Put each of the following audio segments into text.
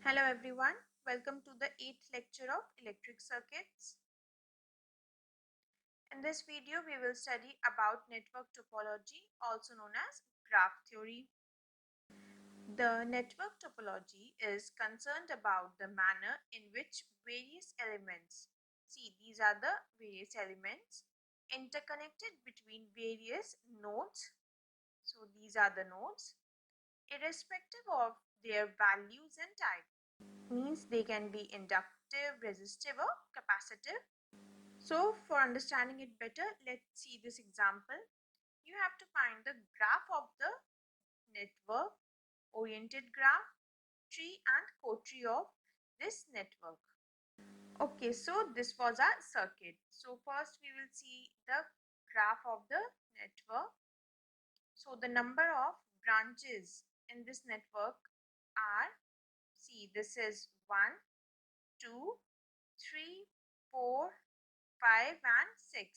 Hello everyone, welcome to the 8th lecture of electric circuits. In this video, we will study about network topology, also known as graph theory. The network topology is concerned about the manner in which various elements, see these are the various elements, interconnected between various nodes, so these are the nodes, irrespective of their values and type. Means they can be inductive, resistive or capacitive. So for understanding it better, let's see this example. You have to find the graph of the network, oriented graph, tree and cotree of this network. Okay, so this was our circuit. So first we will see the graph of the network. So the number of branches in this network are, see this is 1, 2, 3, 4, 5 and 6.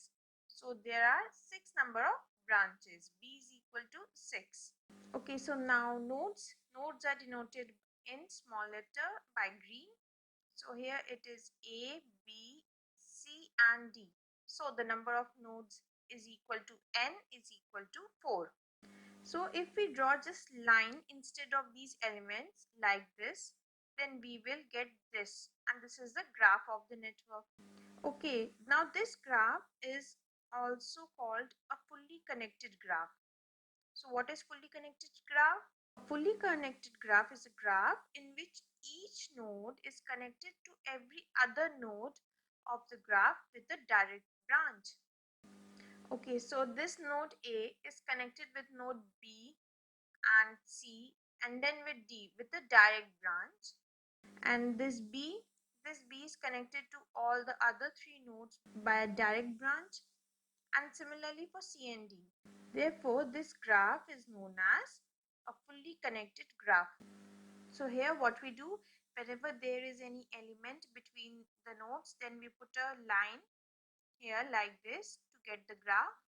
So there are 6 number of branches. B is equal to 6. Okay, so now nodes. Nodes are denoted in small letter by green. So here it is A, B, C and D. So the number of nodes is equal to N is equal to 4. So if we draw just line instead of these elements like this, then we will get this, and this is the graph of the network. Okay, now this graph is also called a fully connected graph. So what is fully connected graph? A fully connected graph is a graph in which each node is connected to every other node of the graph with a direct branch. Okay, so this node A is connected with node B and C and then with D with a direct branch, and this B is connected to all the other 3 nodes by a direct branch, and similarly for C and D. Therefore, this graph is known as a fully connected graph. So here what we do, whenever there is any element between the nodes, then we put a line here like this to get the graph,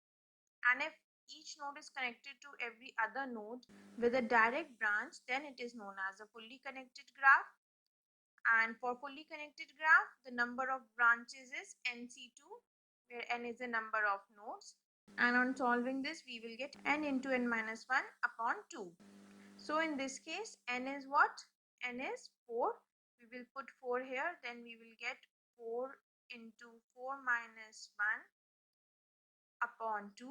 and if each node is connected to every other node with a direct branch, then it is known as a fully connected graph. And for fully connected graph, the number of branches is NC2, where n is the number of nodes. And on solving this, we will get n into n minus 1 upon 2. So in this case, n is what? N is 4. We will put 4 here, then we will get 4 into 4 minus 1 upon 2.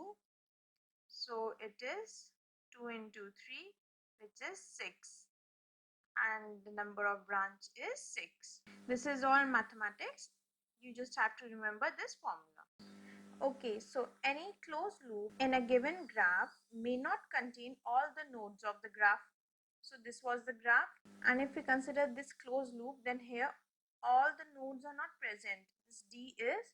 So it is 2 into 3, which is 6. And the number of branch is 6. This is all mathematics. You just have to remember this formula. Okay, so any closed loop in a given graph may not contain all the nodes of the graph. So this was the graph, and if we consider this closed loop, then here all the nodes are not present. This D is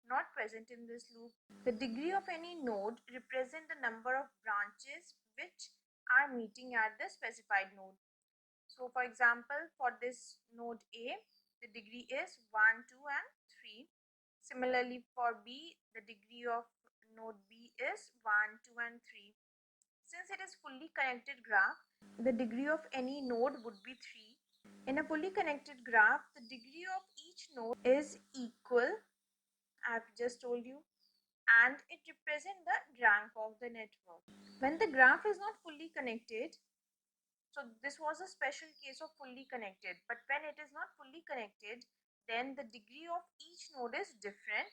not present in this loop. The degree of any node represent the number of branches which are meeting at the specified node. So for example, for this node A, the degree is 1, 2 and 3. Similarly for B, the degree of node B is 1, 2 and 3. Since it is fully connected graph, the degree of any node would be 3. In a fully connected graph, the degree of each node is equal, I have just told you, and it represents the rank of the network. When the graph is not fully connected, so this was a special case of fully connected, but when it is not fully connected, then the degree of each node is different,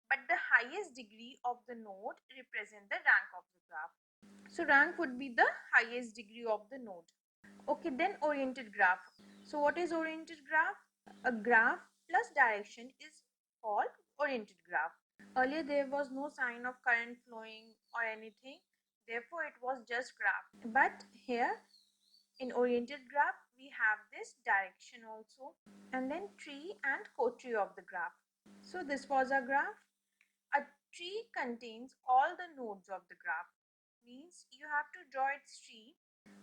but the highest degree of the node represent the rank of the graph. So rank would be the highest degree of the node. Okay, then oriented graph. So what is oriented graph? A graph plus direction is called oriented graph. Earlier there was no sign of current flowing or anything, therefore it was just graph. But here in oriented graph we have this direction also, and then tree and cotree of the graph. So this was a graph. A tree contains all the nodes of the graph, means you have to draw its tree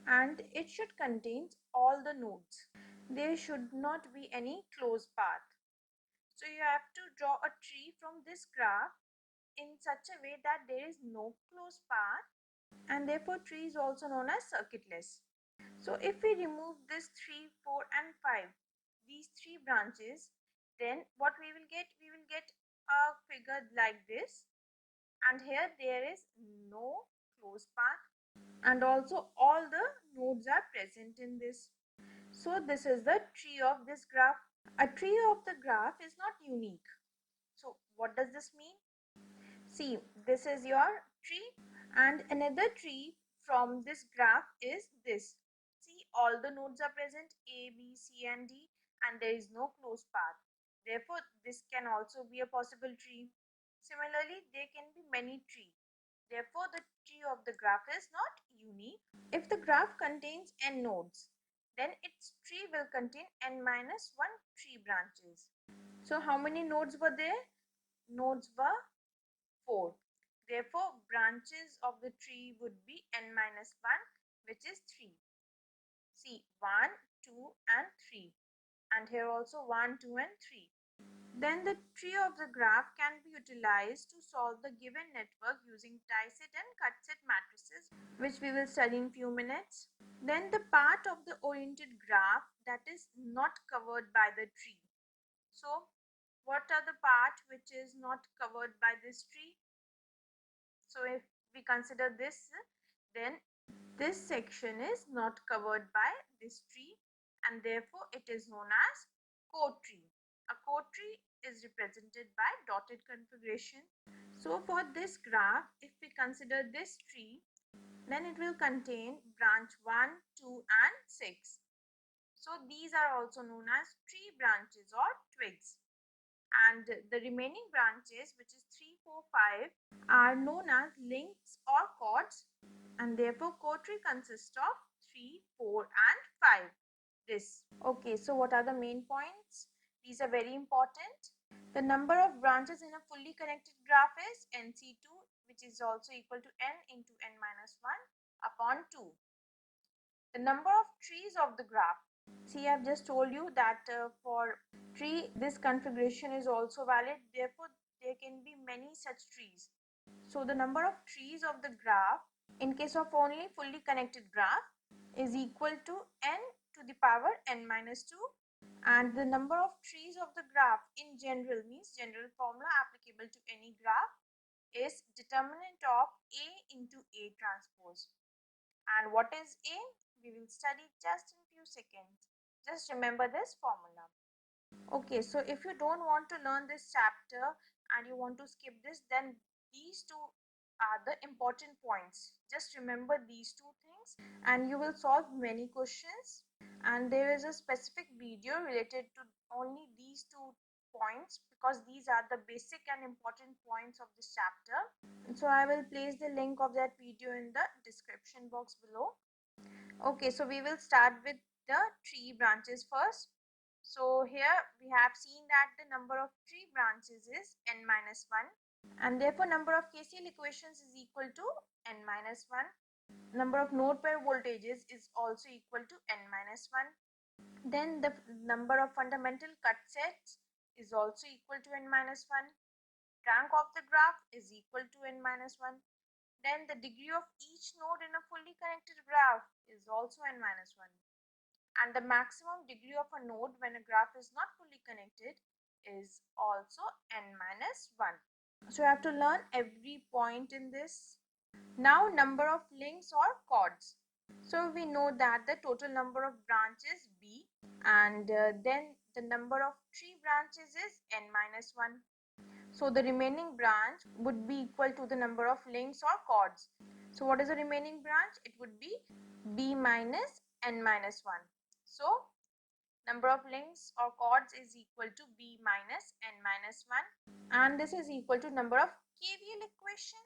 and it should contain all the nodes. There should not be any closed path. So you have to draw a tree from this graph in such a way that there is no closed path, and therefore tree is also known as circuitless. So if we remove this 3, 4 and 5, these three branches, then what we will get? We will get a figure like this, and here there is no closed path, and also all the nodes are present in this. So this is the tree of this graph. A tree of the graph is not unique. So what does this mean? See, this is your tree, and another tree from this graph is this. See, all the nodes are present, A, B, C and D, and there is no closed path. Therefore, this can also be a possible tree. Similarly, there can be many trees. Therefore, the tree of the graph is not unique. If the graph contains n nodes, then its tree will contain n minus 1 tree branches. So how many nodes were there? Nodes were 4. Therefore, branches of the tree would be n minus 1, which is 3. See, 1, 2 and 3. And here also 1, 2 and 3. Then the tree of the graph can be utilized to solve the given network using die-set and cut-set matrices, which we will study in few minutes. Then the part of the oriented graph that is not covered by the tree. So what are the part which is not covered by this tree? So if we consider this, then this section is not covered by this tree, and therefore it is known as cotree. A cotree is represented by dotted configuration. So for this graph, if we consider this tree, then it will contain branch 1, 2 and 6. So these are also known as tree branches or twigs. And the remaining branches, which is 3, 4, 5, are known as links or cords, and therefore cotree consists of 3, 4 and 5. This. Okay, so what are the main points? These are very important. The number of branches in a fully connected graph is NC2, which is also equal to n into n minus 1 upon 2. The number of trees of the graph. See, I have just told you that for tree, this configuration is also valid. Therefore, there can be many such trees. So the number of trees of the graph in case of only fully connected graph is equal to n to the power n minus 2, and the number of trees of the graph in general means general formula applicable to any graph is determinant of A into A transpose. And what is A? We will study just in few seconds. Just remember this formula. Okay, so if you don't want to learn this chapter and you want to skip this, then these two are the important points. Just remember these two things and you will solve many questions. And there is a specific video related to only these two points because these are the basic and important points of this chapter. So I will place the link of that video in the description box below. Okay, so we will start with the tree branches first. So here we have seen that the number of tree branches is n minus 1, and therefore number of KCL equations is equal to n minus 1. Number of node pair voltages is also equal to n minus 1. Then the number of fundamental cut sets is also equal to n minus 1. Rank of the graph is equal to n minus 1. Then the degree of each node in a fully connected graph is also n minus 1. And the maximum degree of a node when a graph is not fully connected is also n minus 1. So you have to learn every point in this. Now number of links or cords. So we know that the total number of branches B, and then the number of tree branches is n minus 1. So the remaining branch would be equal to the number of links or cords. So what is the remaining branch? It would be B minus n minus 1. So number of links or cords is equal to B minus n minus 1, and this is equal to number of KVL equation,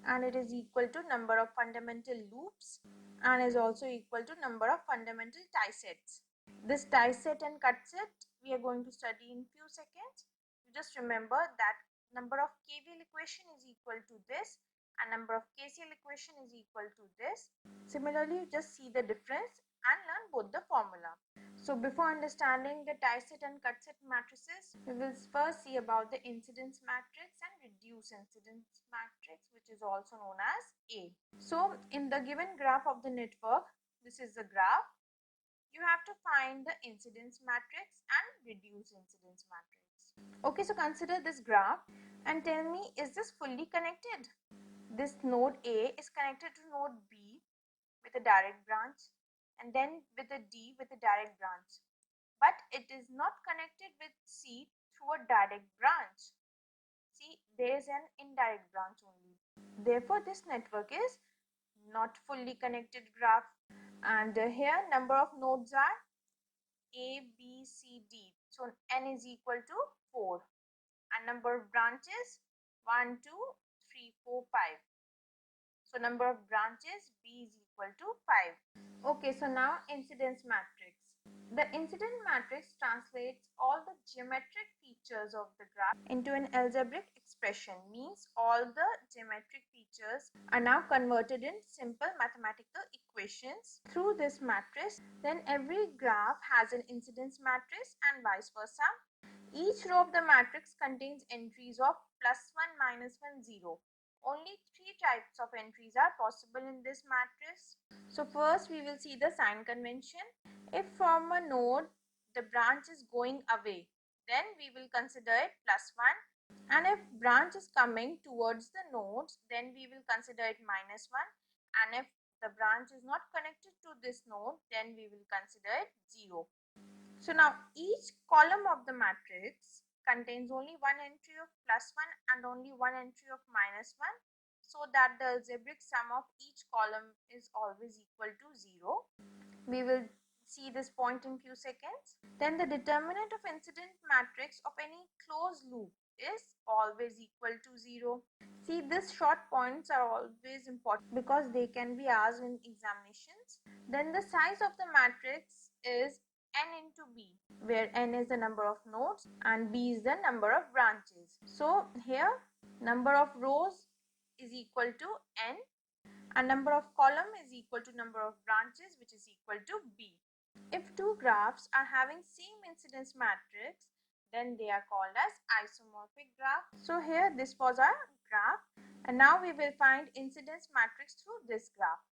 and it is equal to number of fundamental loops, and is also equal to number of fundamental tie sets. This tie set and cut set we are going to study in few seconds. You just remember that number of KVL equation is equal to this and number of KCL equation is equal to this. Similarly, you just see the difference and learn both the formula. So before understanding the tie set and cut set matrices, we will first see about the incidence matrix and reduced incidence matrix, which is also known as A. So in the given graph of the network, this is the graph. You have to find the incidence matrix and reduce incidence matrix. Okay, so consider this graph and tell me, is this fully connected? This node A is connected to node B with a direct branch, and then with a D with a direct branch. But it is not connected with C through a direct branch. See, there is an indirect branch only. Therefore, this network is not fully connected graph. And here number of nodes are A, B, C, D. So n is equal to 4. And number of branches 1, 2, 3, 4, 5. So number of branches B is equal to 5. Okay, so now incidence matrix. The incidence matrix translates all the geometric features of the graph into an algebraic expression, means all the geometric features are now converted in simple mathematical equations through this matrix. Then every graph has an incidence matrix and vice versa. Each row of the matrix contains entries of +1, -1, 0. Only 3 types of entries are possible in this matrix. So first we will see the sign convention. If from a node the branch is going away, then we will consider it +1. And if branch is coming towards the nodes, then we will consider it -1. And if the branch is not connected to this node, then we will consider it 0. So now each column of the matrix contains only one entry of +1 and only one entry of -1, so that the algebraic sum of each column is always equal to 0. We will see this point in few seconds. Then the determinant of incident matrix of any closed loop is always equal to 0. See, these short points are always important because they can be asked in examinations. Then the size of the matrix is n into b, where n is the number of nodes and b is the number of branches. So here number of rows is equal to n and number of column is equal to number of branches, which is equal to b. If two graphs are having same incidence matrix, then they are called as isomorphic graph. So here this was our graph, and now we will find incidence matrix through this graph.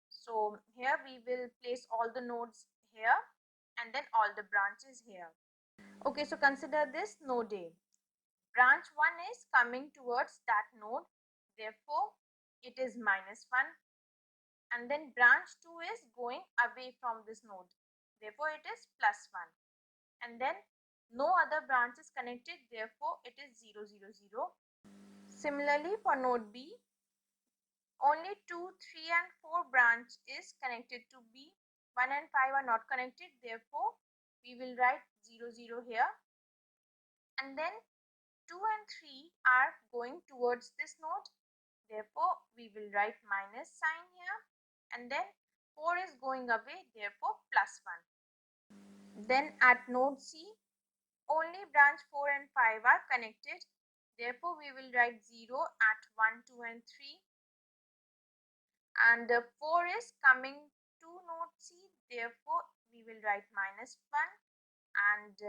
So here we will place all the nodes here and then all the branches here. Okay, so consider this node A. Branch 1 is coming towards that node, therefore it is -1. And then branch 2 is going away from this node, therefore it is +1. And then no other branch is connected, therefore it is 0, 0, 0. Similarly for node B, only 2, 3 and 4 branch is connected to B. 1 and 5 are not connected, therefore we will write 0, 0 here. And then 2 and 3 are going towards this node, therefore we will write minus sign here. And then 4 is going away, therefore +1. Then at node C, only branch 4 and 5 are connected, therefore we will write 0 at 1, 2 and 3. And 4 is coming to node C, therefore we will write -1. And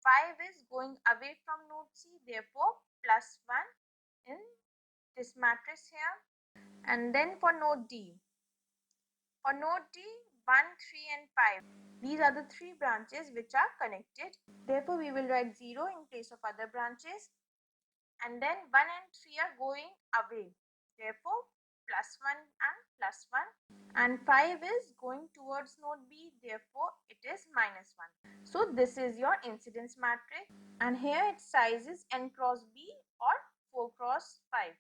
5 is going away from node C, therefore +1 in this matrix here. And then for node D, 1, 3 and 5, these are the 3 branches which are connected, therefore we will write 0 in place of other branches. And then 1 and 3 are going away, therefore +1 and +1. And 5 is going towards node B, therefore it is -1. So this is your incidence matrix, and here its size is n cross B or 4 cross 5.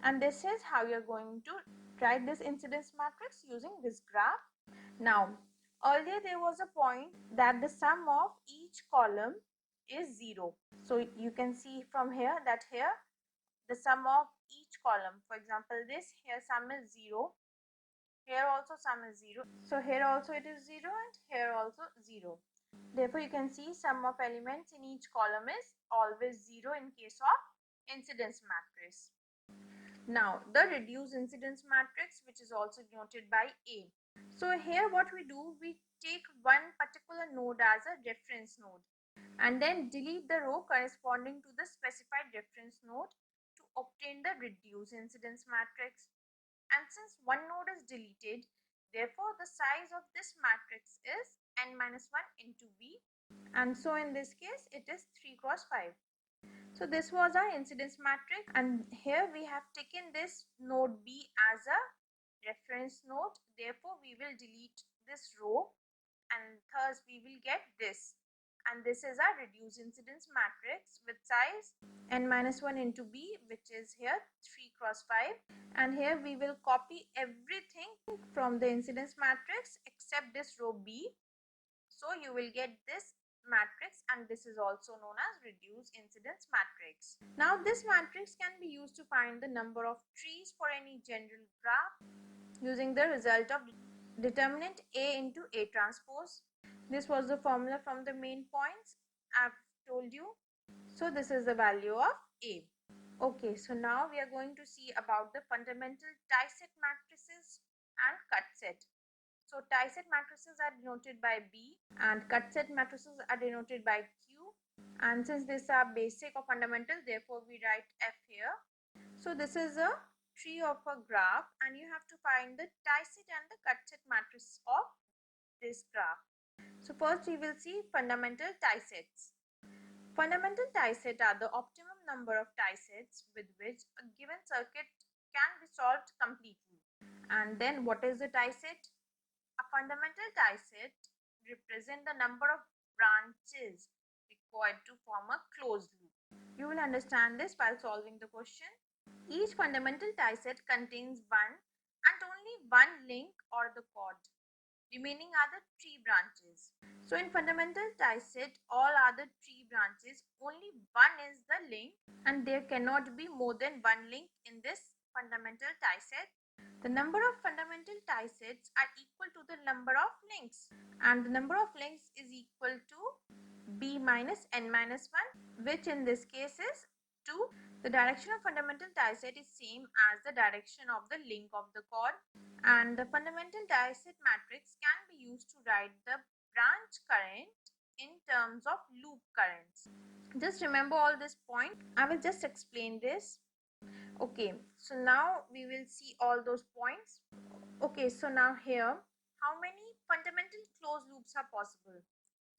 And this is how you're going to write this incidence matrix using this graph. Now, earlier there was a point that the sum of each column is 0. So you can see from here that here the sum of each column, for example this here sum is 0, here also sum is 0, so here also it is 0 and here also 0. Therefore you can see sum of elements in each column is always 0 in case of incidence matrix. Now the reduced incidence matrix, which is also denoted by A. So here what we do, we take one particular node as a reference node and then delete the row corresponding to the specified reference node to obtain the reduced incidence matrix. And since one node is deleted, Therefore, the size of this matrix is n minus 1 into B, and so in this case it is 3 cross 5. So this was our incidence matrix, and here we have taken this node B as a reference node. Therefore, we will delete this row and thus we will get this, and this is our reduced incidence matrix with size n minus 1 into B, which is here 3 cross 5, and here we will copy everything from the incidence matrix except this row B. So you will get this matrix, and this is also known as reduced incidence matrix. Now this matrix can be used to find the number of trees for any general graph using the result of determinant A into A transpose. This was the formula from the main points I've told you. So this is the value of A. Okay, so now we are going to see about the fundamental tie-set matrices and cut-set. So tie-set matrices are denoted by B and cut-set matrices are denoted by Q. And since these are basic or fundamental, therefore we write F here. So this is a tree of a graph, and you have to find the tie-set and the cut-set matrix of this graph. So first we will see fundamental tie-sets. Fundamental tie-set are the optimum number of tie-sets with which a given circuit can be solved completely. And then what is the tie-set? A fundamental tie-set represents the number of branches required to form a closed loop. You will understand this while solving the question. Each fundamental tie-set contains one and only one link or the chord. Remaining are the tree branches. So in fundamental tie-set, all other tree branches, only one is the link, and there cannot be more than one link in this fundamental tie-set. The number of fundamental tie-sets are equal to the number of links, and the number of links is equal to B minus n minus 1, which in this case is 2. The direction of fundamental tie-set is same as the direction of the link of the chord, and the fundamental tie-set matrix can be used to write the branch current in terms of loop currents. Just remember all this point. I will just explain this. Okay, so now we will see all those points. Okay, so now here, how many fundamental closed loops are possible?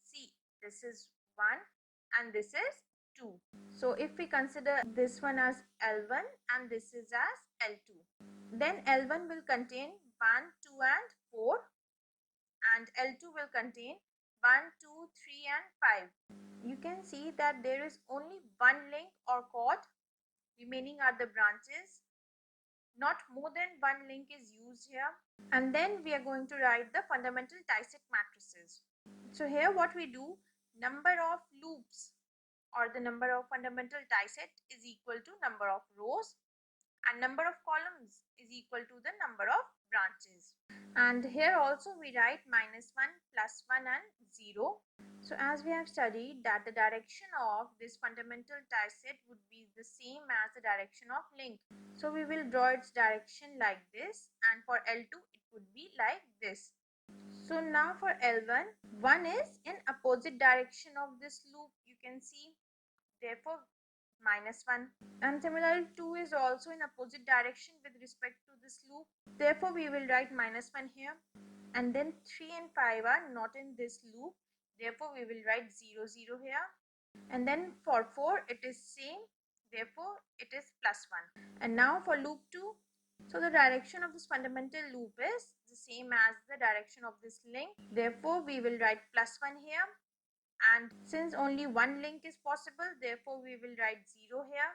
See, this is 1 and this is 2. So if we consider this one as L1 and this is as L2, then L1 will contain 1, 2 and 4, and L2 will contain 1, 2, 3 and 5. You can see that there is only one link or chord, remaining are the branches. Not more than one link is used here. And then we are going to write the fundamental tie-set matrices. So here what we do, number of loops or the number of fundamental tie-set is equal to number of rows, and number of columns is equal to the number of branches. And here also we write minus 1, plus 1 and 0. So as we have studied that the direction of this fundamental tie-set would be the same as the direction of link. So we will draw its direction like this, and for L2 it would be like this. So now for L1, 1 is in opposite direction of this loop, you can see, therefore minus 1, and similarly 2 is also in opposite direction with respect to this loop, therefore we will write minus 1 here. And then 3 and 5 are not in this loop, therefore we will write 0, 0 here. And then for 4 it is same, therefore it is plus 1. And now for loop 2, so the direction of this fundamental loop is the same as the direction of this link, therefore we will write plus 1 here. And since only one link is possible, therefore we will write 0 here.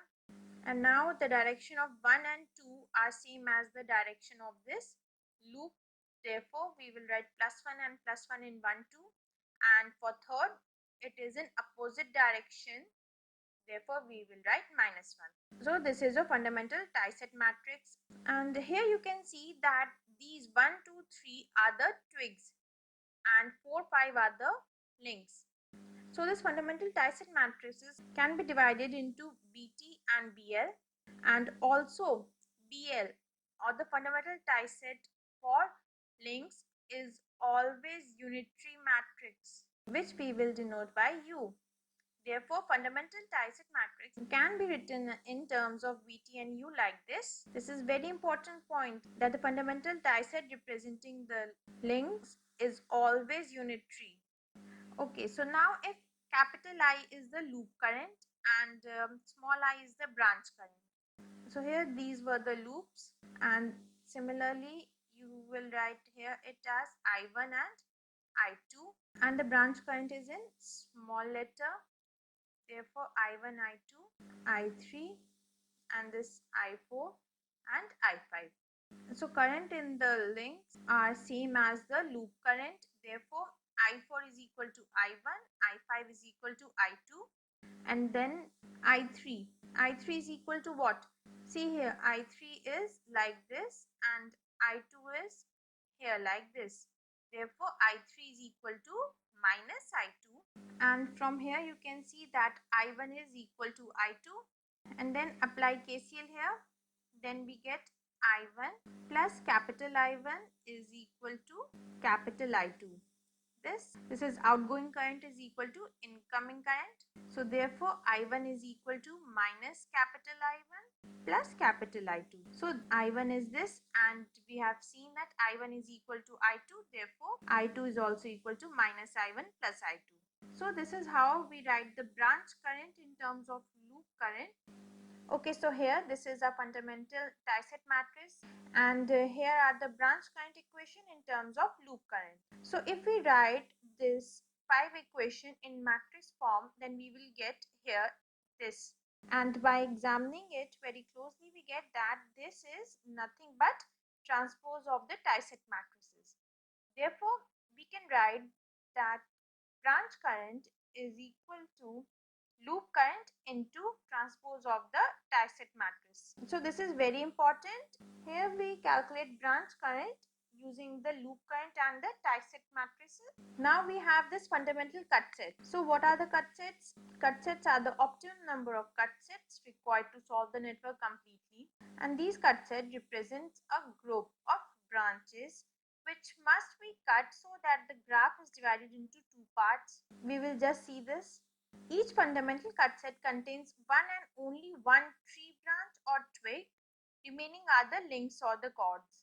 And now the direction of 1 and 2 are same as the direction of this loop, therefore we will write plus 1 and plus 1 in 1, 2. And for third, it is in opposite direction, therefore we will write minus 1. So this is a fundamental tie-set matrix, and here you can see that these 1, 2, 3 are the twigs and 4, 5 are the links. So this fundamental tie-set matrices can be divided into BT and BL, and also BL or the fundamental tie-set for links is always unitary matrix, which we will denote by U. Therefore, fundamental tie-set matrix can be written in terms of VT and U like this. This is very important point, that the fundamental tie-set representing the links is always unitary. Okay, so now if capital I is the loop current and small I is the branch current. So here these were the loops, and similarly you will write here it as I1 and I2, and the branch current is in small letter. Therefore, I1, I2, I3, and this I4 and I5. So current in the links are same as the loop current. Therefore, I4 is equal to I1, I5 is equal to I2, and then I3. I3 is equal to what? See here, I3 is like this and I2 is here like this. Therefore, I3 is equal to minus I2, and from here you can see that I1 is equal to I2, and then apply KCL here. Then we get I1 plus capital I1 is equal to capital I2. This is outgoing current is equal to incoming current. So therefore I1 is equal to minus capital I1 plus capital I2. So I1 is this, and we have seen that I1 is equal to I2. Therefore I2 is also equal to minus I1 plus I2. So this is how we write the branch current in terms of loop current. Okay, so here this is a fundamental tie-set matrix, and here are the branch current equation in terms of loop current. So if we write this 5 equation in matrix form, then we will get here this, and by examining it very closely we get that this is nothing but transpose of the tie-set matrices. Therefore we can write that branch current is equal to loop current into transpose of the tie-set matrix. So this is very important. Here we calculate branch current using the loop current and the tie-set matrices. Now we have this fundamental cut set. So what are the cut sets? Cut sets are the optimum number of cut sets required to solve the network completely, and these cut sets represents a group of branches which must be cut so that the graph is divided into two parts. We will just see this. Each fundamental cut set contains one and only one tree branch or twig. Remaining are the links or the chords.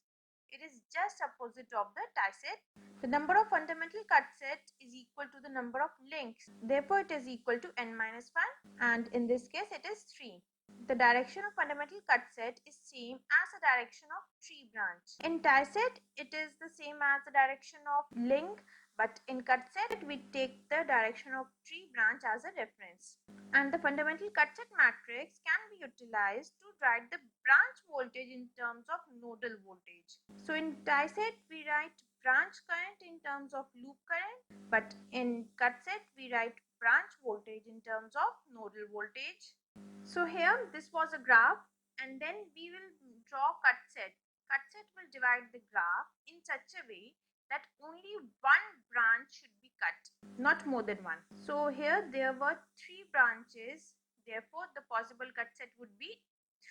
It is just opposite of the tie set. The number of fundamental cut set is equal to the number of links. Therefore, it is equal to n minus 1, and in this case it is 3. The direction of fundamental cut set is same as the direction of tree branch. In tie set, it is the same as the direction of link, but in cut set we take the direction of tree branch as a reference. And the fundamental cut set matrix can be utilized to write the branch voltage in terms of nodal voltage. So in tie set we write branch current in terms of loop current, but in cut set we write branch voltage in terms of nodal voltage. So here this was a graph, and then we will draw cut set. Cut set will divide the graph in such a way that only one branch should be cut, not more than one. So here there were 3 branches, therefore the possible cut set would be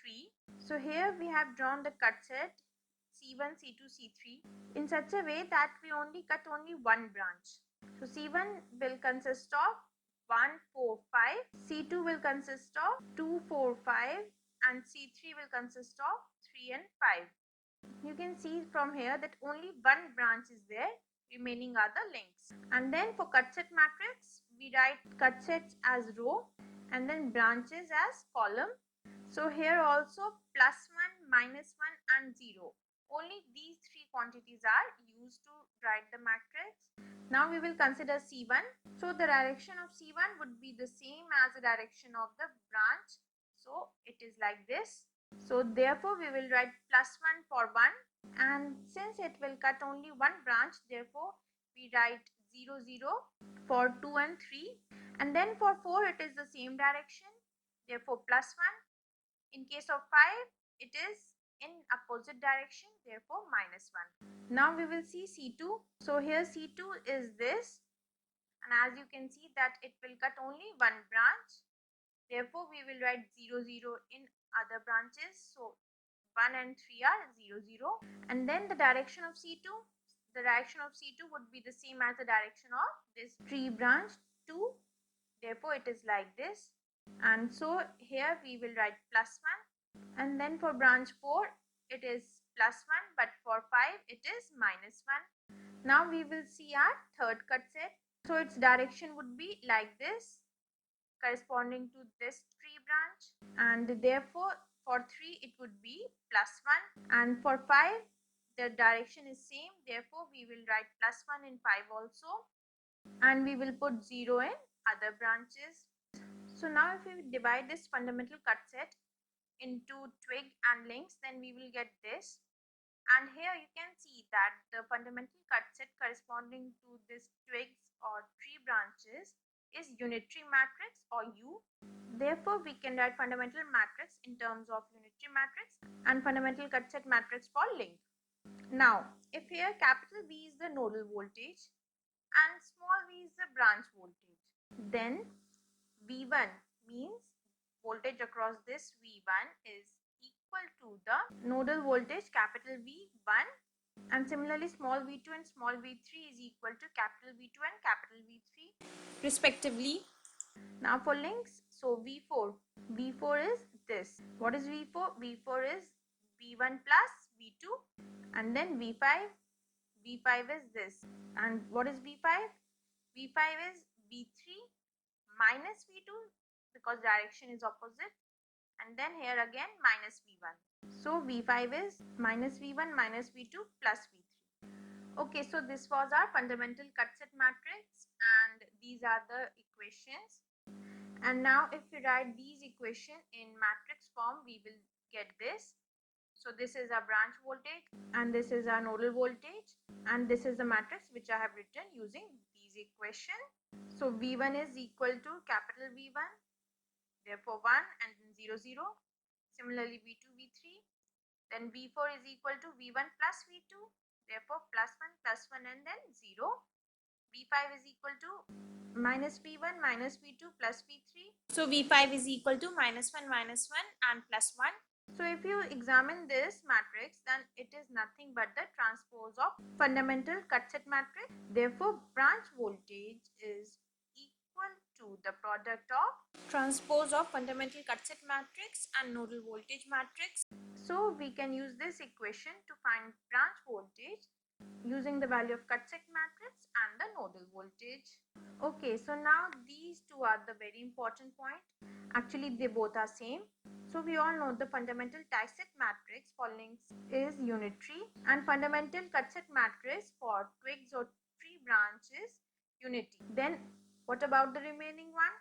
3. So here we have drawn the cut set C1, C2, C3 in such a way that we only cut only one branch. So C1 will consist of 1, 4, 5, C2 will consist of 2, 4, 5, and C3 will consist of 3 and 5. You can see from here that only one branch is there, remaining are the links. And then for cut set matrix, we write cut sets as row and then branches as column. So here also plus 1, minus 1 and 0. Only these 3 quantities are used to write the matrix. Now we will consider C1. So the direction of C1 would be the same as the direction of the branch. So it is like this. So therefore we will write plus 1 for 1, and since it will cut only one branch, therefore we write 0, 0 for 2 and 3, and then for 4 it is the same direction, therefore plus 1. In case of 5 it is in opposite direction, therefore minus 1. Now we will see C2. So here C2 is this, and as you can see that it will cut only one branch, therefore we will write 0, 0 in other branches. So 1 and 3 are 0, 0, and then the direction of C2, the direction of C2 would be the same as the direction of this tree branch 2. Therefore, it is like this. And so here we will write plus 1. And then for branch 4, it is plus 1. But for 5, it is minus 1. Now we will see our third cut set. So its direction would be like this, corresponding to this tree branch. And therefore, for 3, it would be plus 1. And for 5, the direction is same. Therefore, we will write plus 1 in 5 also. And we will put 0 in other branches. So now if we divide this fundamental cut set into twig and links, then we will get this. And here you can see that the fundamental cut set corresponding to this twigs or tree branches is unitary matrix or U. Therefore, we can write fundamental matrix in terms of unitary matrix and fundamental cut set matrix for link. Now, if here capital V is the nodal voltage and small v is the branch voltage, then V1 means voltage across this V1 is equal to the nodal voltage capital V1, and similarly small v2 and small v3 is equal to capital V2 and capital V3 respectively. Now for links, so V4 is this. What is V4? V4 is V1 plus V2, and then V5 is this. And what is V5? V5 is V3 minus V2 because direction is opposite, and then here again minus V1. So V5 is minus V1 minus V2 plus V3. Okay, so this was our fundamental cut set matrix, and these are the equations. And now if we write these equations in matrix form, we will get this. So this is our branch voltage, and this is our nodal voltage, and this is the matrix which I have written using these equations. So V1 is equal to capital V1, therefore 1 and then 0, 0. Similarly V2, V3. Then V4 is equal to V1 plus V2, therefore plus 1 and then 0. V5 is equal to minus V1 minus V2 plus V3. So V5 is equal to minus 1 and plus 1. So if you examine this matrix, then it is nothing but the transpose of fundamental cut set matrix. Therefore, branch voltage is equal to the product of transpose of fundamental cut set matrix and nodal voltage matrix. So we can use this equation to find branch voltage using the value of cut set matrix and the nodal voltage. Okay, so now these two are the very important point. Actually, they both are same. So we all know the fundamental tie set matrix for links is unitary, and fundamental cut set matrix for twigs or tree branch is unity. Then what about the remaining one?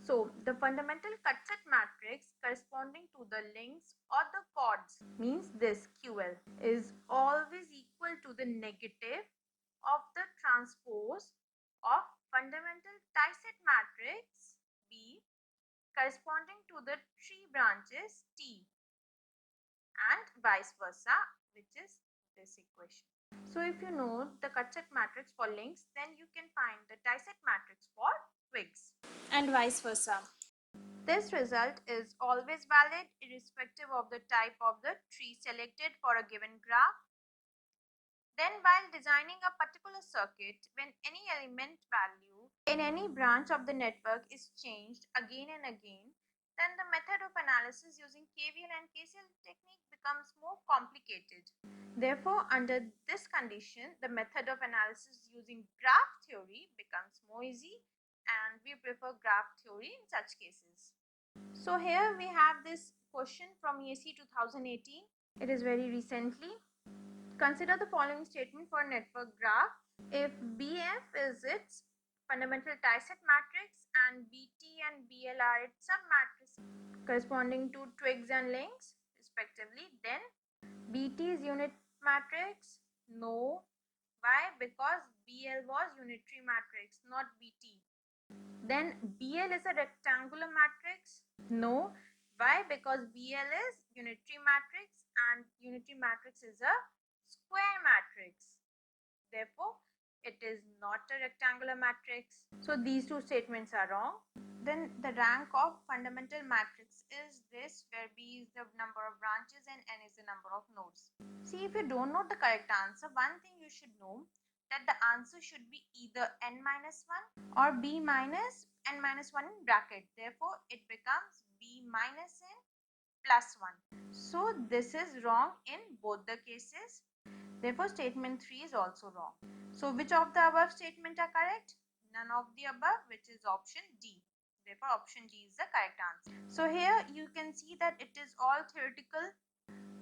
So the fundamental cut set matrix corresponding to the links or the chords means this QL is always equal to the negative of the transpose of fundamental tie set matrix B corresponding to the tree branches T, and vice versa, which is this equation. So if you know the cut set matrix for links, then you can find the tie set matrix for twigs, and vice versa. This result is always valid irrespective of the type of the tree selected for a given graph. Then while designing a particular circuit, when any element value in any branch of the network is changed again and again, then the method of analysis using KVL and KCL technique becomes more complicated. Therefore, under this condition, the method of analysis using graph theory becomes more easy, and we prefer graph theory in such cases. So here we have this question from ESE 2018. It is very recently. Consider the following statement for a network graph. If BF is its fundamental tie set matrix and BT and BL are its submatrices corresponding to twigs and links respectively, then BT is unit matrix? No. Why? Because BL was unitary matrix, not BT. Then BL is a rectangular matrix? No. Why? Because BL is unitary matrix and unitary matrix is a square matrix. Therefore, it is not a rectangular matrix. So these two statements are wrong. Then the rank of fundamental matrix is this, where B is the number of branches and N is the number of nodes. See, if you don't know the correct answer, one thing you should know that the answer should be either N minus 1 or B minus n minus 1 in bracket. Therefore, it becomes b minus n plus 1. So this is wrong in both the cases. Therefore, statement 3 is also wrong. So which of the above statement are correct? None of the above, which is option D. Therefore, option D is the correct answer. So here you can see that it is all theoretical,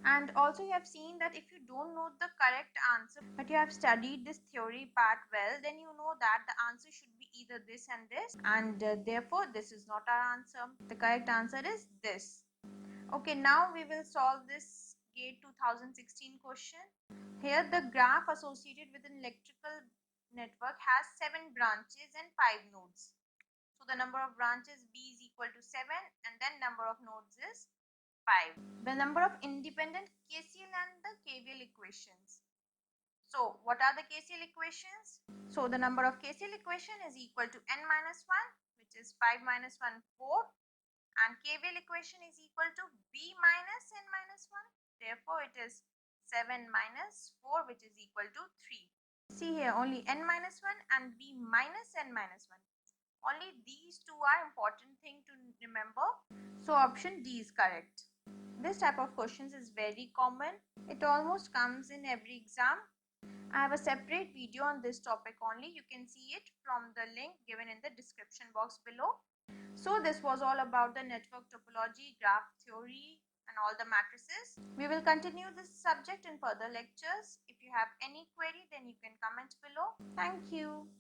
and also you have seen that if you don't know the correct answer but you have studied this theory part well, then you know that the answer should be either this and this, and therefore this is not our answer. The correct answer is this. Okay, now we will solve this GATE 2016 question. Here the graph associated with an electrical network has 7 branches and 5 nodes. So the number of branches B is equal to 7, and then number of nodes is 5. The number of independent KCL and the KVL equations. So what are the KCL equations? So the number of KCL equation is equal to n minus 1, which is 5 minus 1, 4. And KVL equation is equal to B minus n minus 1. Therefore, it is 7 minus 4, which is equal to 3. See here, only n minus 1 and B minus n minus 1. Only these two are important thing to remember. So option D is correct. This type of questions is very common. It almost comes in every exam. I have a separate video on this topic only. You can see it from the link given in the description box below. So this was all about the network topology, graph theory, and all the matrices. We will continue this subject in further lectures. If you have any query, then you can comment below. Thank you.